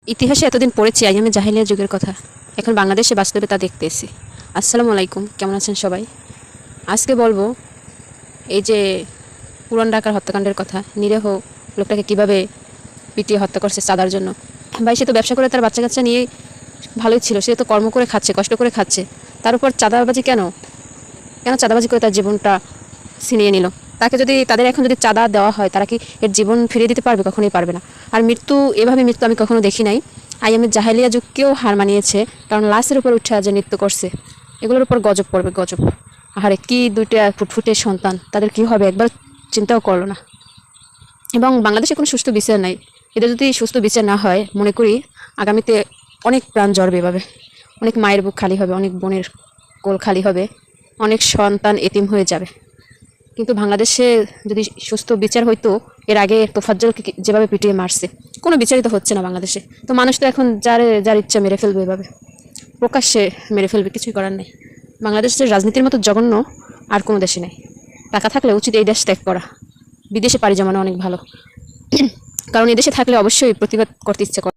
ইতিহাসে এতদিন পড়েছি আইয়ামে জাহেলিয়া যুগের কথা, এখন বাংলাদেশে বাস্তবে তা দেখতে এসেছি। আসসালামু আলাইকুম, কেমন আছেন সবাই? আজকে বলবো এই যে পুরান ঢাকার হত্যাকাণ্ডের কথা। নিরীহ লোকটাকে কিভাবে পিটিয়ে হত্যা করছে চাঁদার জন্য। ভাই, সে তো ব্যবসা করে তার বাচ্চা কাচ্চা নিয়ে ভালোই ছিল, সে তো কর্ম করে খাচ্ছে, কষ্ট করে খাচ্ছে, তার উপর চাঁদাবাজি কেন? কেন চাঁদাবাজি করে তার জীবনটা ছিনিয়ে নিল? তাকে যদি তাদের এখন যদি চাঁদা দেওয়া হয়, তারা কি এর জীবন ফিরিয়ে দিতে পারবে? কখনোই পারবে না। আর এভাবে মৃত্যু আমি কখনো দেখি নাই। আইয়ামের জাহেলিয়া যুগকেও হার মানিয়েছে, কারণ লাশের উপর উঠে যে নৃত্য করছে, এগুলোর উপর গজব পড়বে, গজব। আহারে, কি দুইটা ফুটফুটে সন্তান, তাদের কি হবে একবার চিন্তাও করলো না। এবং বাংলাদেশে কোনো সুস্থ বিচার নাই। এদের যদি সুস্থ বিচার না হয়, মনে করি আগামীতে অনেক প্রাণ ঝরবে এভাবে। অনেক মায়ের বুক খালি হবে, অনেক বোনের কোল খালি হবে, অনেক সন্তান এতিম হয়ে যাবে। কিন্তু বাংলাদেশে যদি সুস্থ বিচার হইতো, এর আগে তোফাজ্জলকে যেভাবে পিটিয়ে মারছে, কোনো বিচারিত হচ্ছে না বাংলাদেশে। তো মানুষ তো এখন যার ইচ্ছা মেরে ফেলবে, এভাবে প্রকাশ্যে মেরে ফেলবে, কিছুই করার নেই। বাংলাদেশের রাজনীতির মতো জঘন্য আর কোনো দেশে নেই। টাকা থাকলে উচিত এই দেশ ত্যাগ করা, বিদেশে পাড়ি জমানো অনেক ভালো। কারণ এদেশে থাকলে অবশ্যই প্রতিবাদ করতে ইচ্ছা করে।